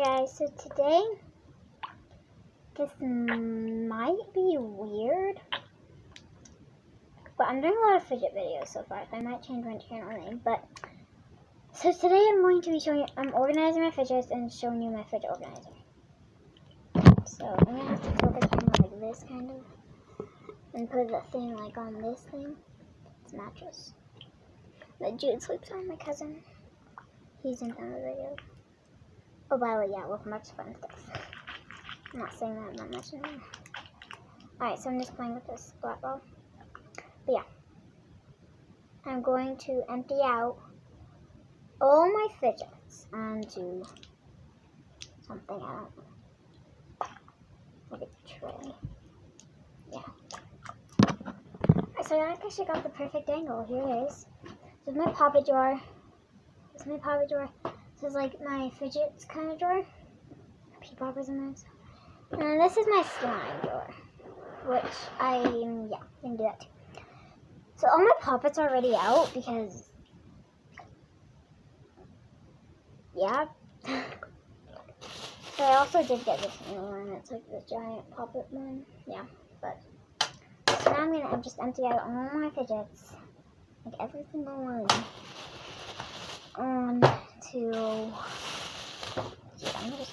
Hi guys, so today, this might be weird, but I'm doing a lot of fidget videos so far, so I might change my channel name, but, so today I'm going to be showing you, I'm organizing my fidgets and showing you my fidget organizer. So, I'm going to have to tilt the camera like this, kind of, and put the thing like on this thing. It's a mattress that Jude sleeps on, my cousin. He's in the video. Oh, by the way, yeah, welcome back to fun stuff. I'm not saying that much anymore. Alright, so I'm just playing with this black ball. But yeah. I'm going to empty out all my fidgets onto something, I don't know. Like a tray. Yeah. Alright, so I actually got the perfect angle. Here it is. This is my poppet drawer. This is my poppet drawer. This is like my fidgets kind of drawer. Pea poppers in this. And this is my slime drawer. Which can do that too. So all my poppets are already out because, yeah. So I also did get this new one. It's like the giant poppet one. Yeah, but. So now I'm going to just empty out all my fidgets. Like every single one. I'm going to just.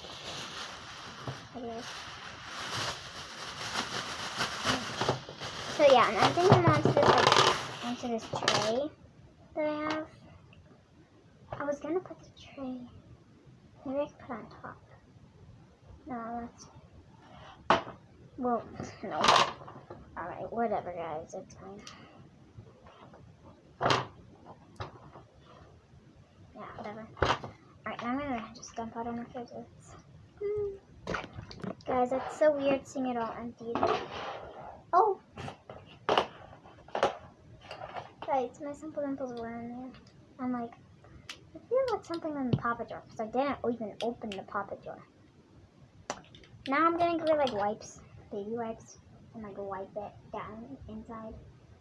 So yeah, and I'm thinking onto this tray that I have. I was gonna put the tray. Maybe I could put it on top. No, well, no. Alright, whatever guys, it's fine. Yeah, whatever. Alright, now I'm gonna just dump out all my fidgets. Guys, that's so weird seeing it all emptied. Oh! Guys, my Simple Dimples were in there. I'm like, I feel like something in the poppet drawer because I didn't even open the poppet drawer. Now I'm gonna get like wipes, baby wipes, and like wipe it down inside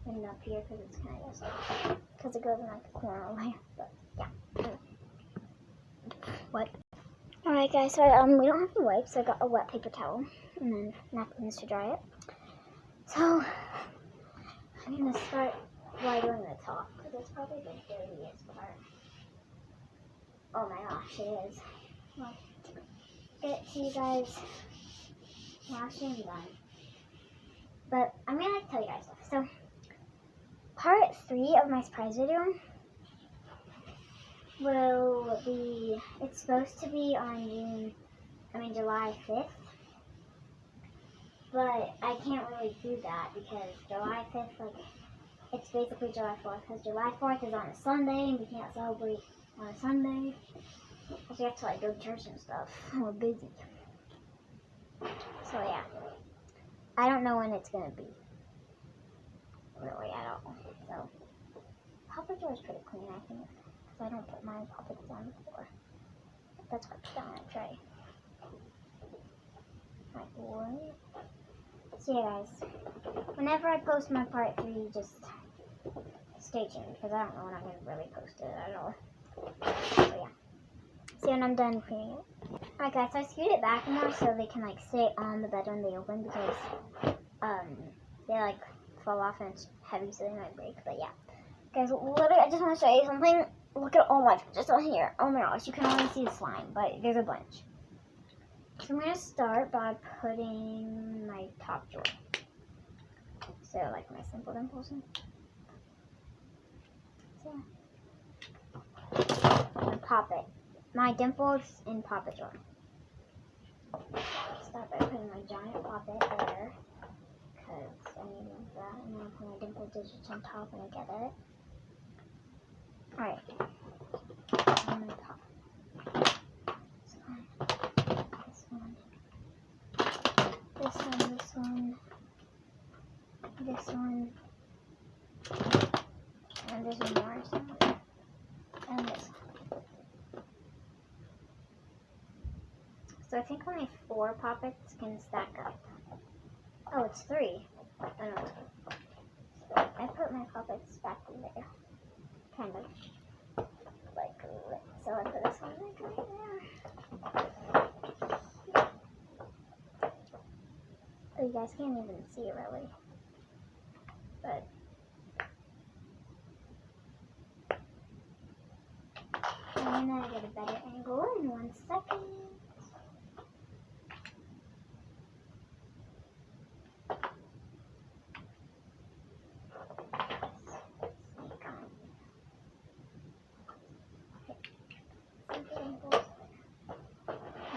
and up here because it's kind of because it goes in like the corner over here. But yeah. What? Alright guys, so we don't have any wipes, so I got a wet paper towel and then napkins to dry it. So I'm gonna start by doing the top because it's probably the dirtiest part. Oh my gosh, it is. Well, get to you guys washing and done. But I'm gonna tell you guys stuff. So part 3 of my surprise video will be, it's supposed to be on July 5th. But I can't really do that because July 5th, like, it's basically July 4th because July 4th is on a Sunday and we can't celebrate on a Sunday because we have to like go to church and stuff. We're busy. So yeah, I don't know when it's gonna be really at all. So poppet drawer is pretty clean, I think, because I don't put my poppets on the floor. That's why I put down a tray. Like what? So yeah, guys, whenever I post my part 3, just stay tuned because I don't know when I'm gonna really post it at all. So yeah. See when I'm done cleaning it. Alright guys, so I screwed it back more so they can like sit on the bed when they open because they like fall off and it's heavy so they might break. But yeah. Guys, literally I just want to show you something. Look at all my fidgets on here. Oh my gosh, you can only see the slime, but there's a bunch. So I'm gonna start by putting my top drawer. So like my Simple Dimples in. So and poppet. My dimples in poppet drawer. Start by putting my giant poppet there because I need that, and then I'll put my dimple digits on top when I get it. Alright. And my pop. This one. This one. This one. This one. And there's one more somewhere. And this one. So I think only 4 poppets can stack up. Oh, it's 3. Oh no, it's 4. So I put my poppets back in there. Kind of. Like, so I put this one like right there. guys can't even see it really. But I'm gonna get a better angle in 1 second.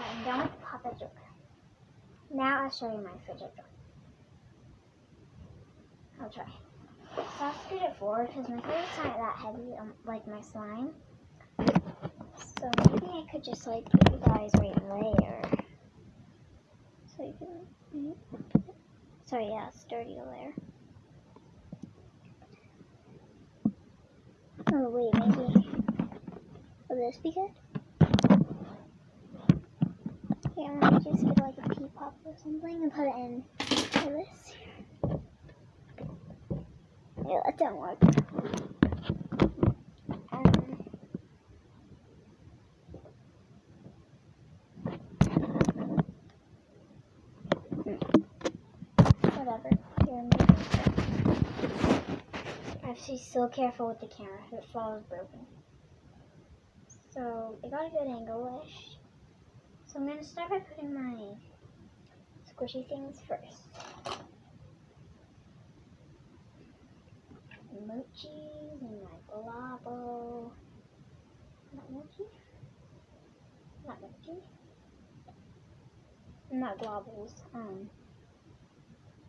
I'm done with the puppet joke. Now I'll show you my fidget joke. I'll try. So I'll scoot it forward because my fidget's not that heavy, like my slime. So maybe I could just like put you guys right there. So you can, sorry, yeah, sturdy layer. Oh wait, maybe, will this be good? Yeah, I'm gonna just get like a pea pop or something and put it in for this. Yeah, that don't work. Whatever. Here, I have to be so careful with the camera if it falls broken. So, I got a good angle-ish. So I'm gonna start by putting my squishy things first. Mochis and my globble. Not mochi? Not mochi. Not globbles.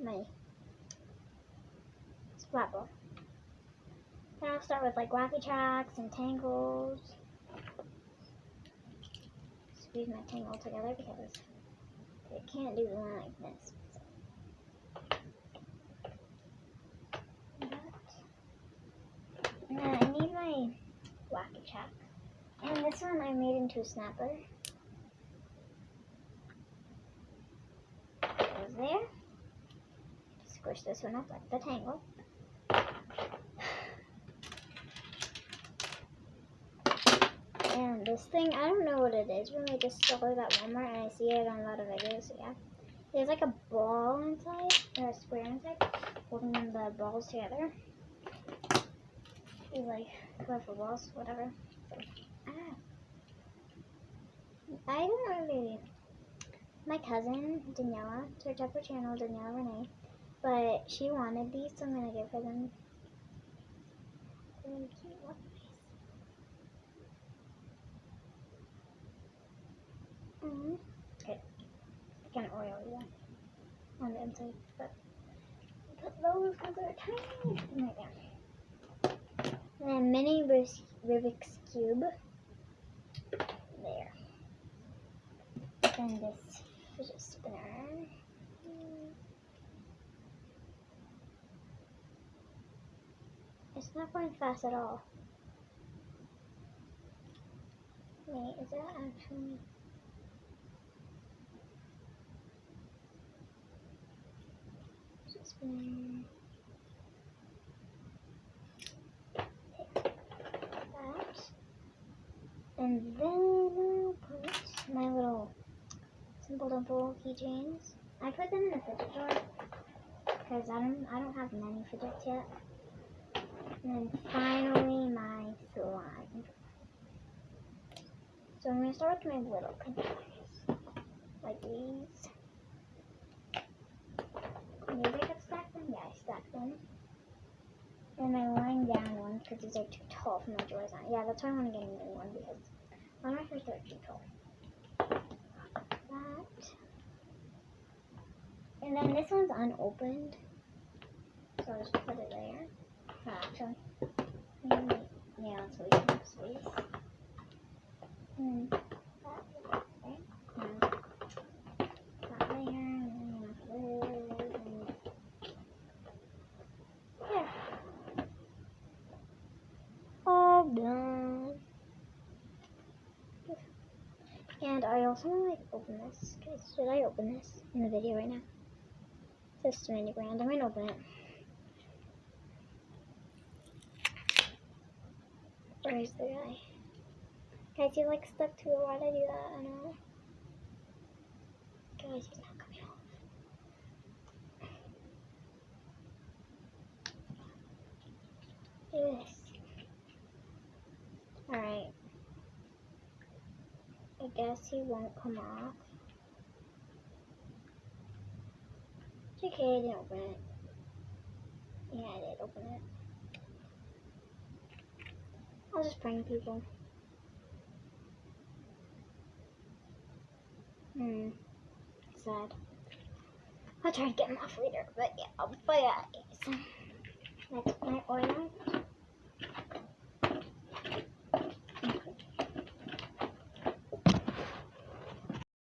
My splat ball. Then I'll start with like wacky tracks and tangles. Squeeze my tangle together because it can't do one like this. And then I need my wacky track. And this one I made into a snapper. Goes there. Squish this one up like the tangle. And this thing, I don't know what it is. Really, I just saw it at Walmart and I see it on a lot of videos. So yeah, there's like a ball inside or a square inside, holding the balls together. These like colorful balls, whatever. So, I don't really. My cousin Daniela, search up her channel, Daniela Renee, but she wanted these, so I'm gonna give her them. Really cute. What? Okay, I can oil them on the inside, but put those because they're tiny. Right there. And then mini Rubik's Cube. There. And this fidget spinner. It's not going fast at all. Wait, is that actually... fidget spinner. That. And then I'll put my little Simple Dimple keychains. I put them in the fidget drawer because I don't have many fidgets yet. And then finally my slime. So I'm going to start with my little containers, like these. Maybe I could stack them? Yeah, I stacked them. And my lying down ones, because these are too tall for my drawers on. Yeah, that's why I want to get a new one, because one of my first are too tall. That. And then this one's unopened, so I'll just put it there. Actually, maybe, yeah, that's what we can have space. And then that there. And that there, and then this, and there. All done. And I also want to like open this. Should I open this in the video right now? It says 20 grand. I'm going to open it. Where's the guy? Guys, he's like stuck to it. Why did I do that? I don't know. Guys, he's not coming off. I guess he won't come off. It's okay, I didn't open it. Yeah, I did open it. I'll just prank people. Sad. I'll try to get him off later, but yeah, I'll play that. That's my order.